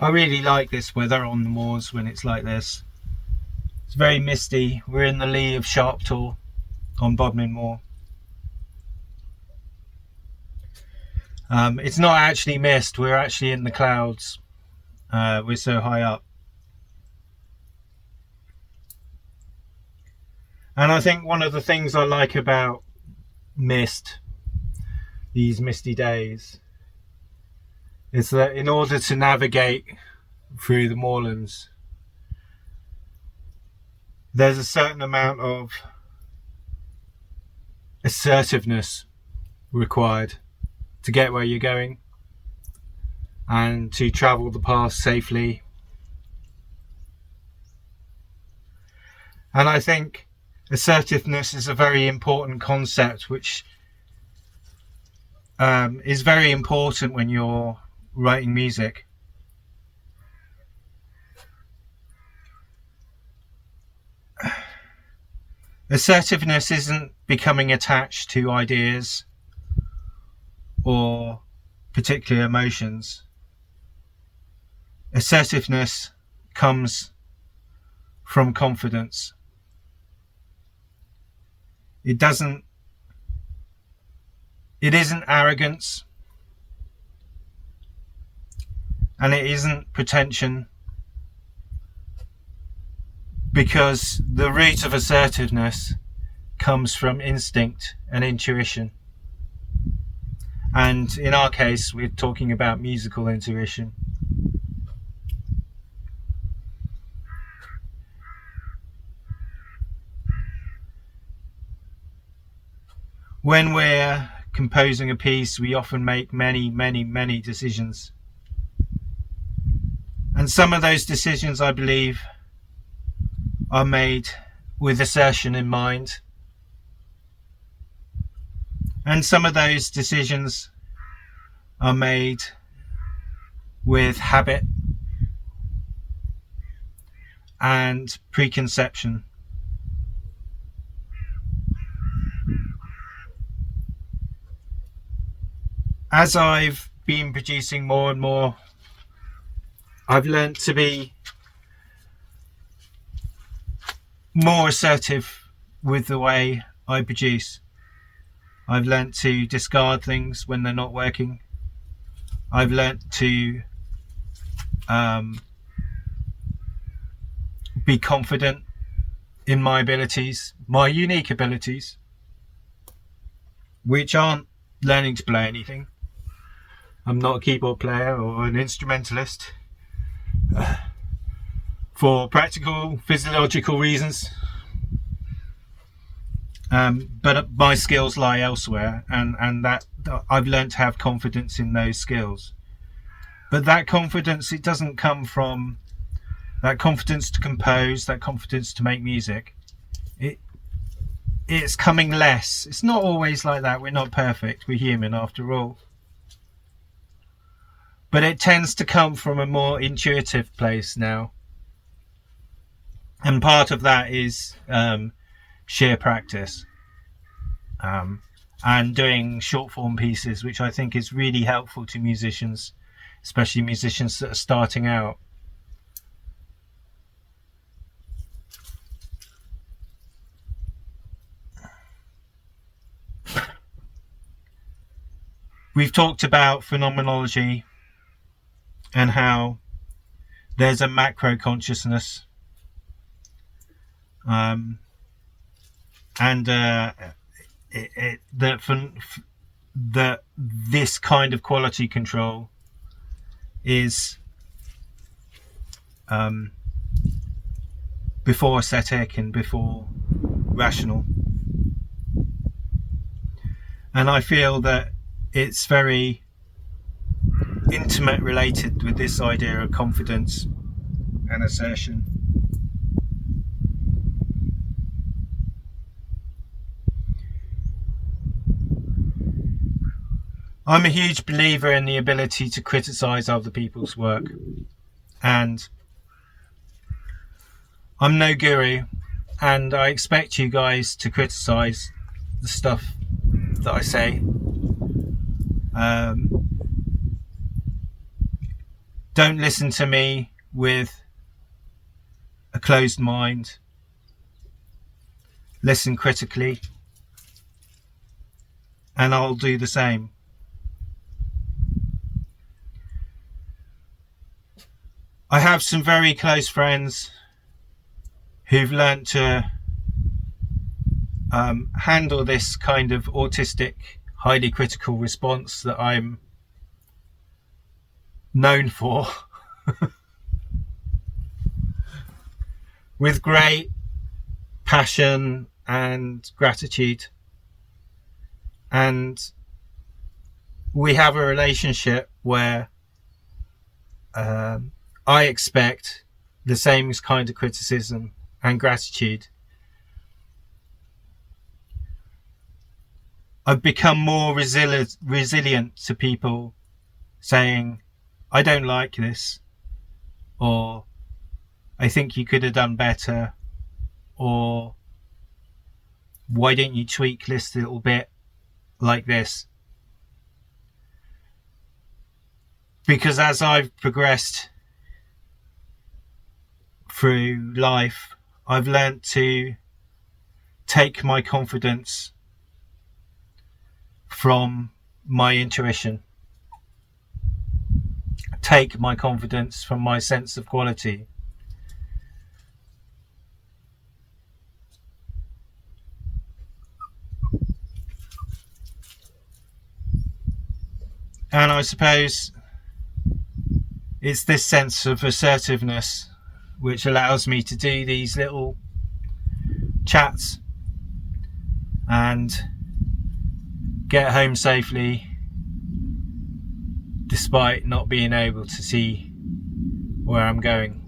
I really like this weather on the moors when it's like this. It's very misty. We're in the lee of Sharptor on Bodmin Moor. It's not actually mist, we're actually in the clouds. We're so high up. And I think one of the things I like about mist, these misty days, is that in order to navigate through the moorlands, there's a certain amount of assertiveness required to get where you're going and to travel the path safely. And I think assertiveness is a very important concept, which is very important when you're writing music. Assertiveness isn't becoming attached to ideas or particular emotions. Assertiveness comes from confidence. It isn't arrogance, and it isn't pretension, because the root of assertiveness comes from instinct and intuition. And in our case, we're talking about musical intuition. When we're composing a piece, we often make many decisions. And some of those decisions, I believe, are made with assertion in mind. And some of those decisions are made with habit and preconception. As I've been producing more and more, I've learned to be more assertive with the way I produce. I've learnt to discard things when they're not working. I've learnt to be confident in my abilities, my unique abilities, which aren't learning to play anything. I'm not a keyboard player or an instrumentalist for practical, physiological reasons. But my skills lie elsewhere, and that I've learned to have confidence in those skills. But that confidence, it doesn't come from that confidence to compose, that confidence to make music. It's coming less. It's not always like that. We're not perfect. We're human after all. But it tends to come from a more intuitive place now. And part of that is sheer practice and doing short form pieces, which I think is really helpful to musicians, especially musicians that are starting out. We've talked about phenomenology and how there's a macro consciousness, and that this kind of quality control is before aesthetic and before rational. And I feel that it's very intimate related with this idea of confidence and assertion. I'm a huge believer in the ability to criticize other people's work, and I'm no guru, and I expect you guys to criticize the stuff that I say. Don't listen to me with a closed mind. Listen critically, and I'll do the same. I have some very close friends who've learnt to handle this kind of autistic, highly critical response that I'm known for with great passion and gratitude. And we have a relationship where I expect the same kind of criticism and gratitude. I've become more resilient to people saying, I don't like this, or I think you could have done better, or why don't you tweak this a little bit like this? Because as I've progressed through life, I've learnt to take my confidence from my intuition, take my confidence from my sense of quality. And I suppose it's this sense of assertiveness which allows me to do these little chats and get home safely despite not being able to see where I'm going.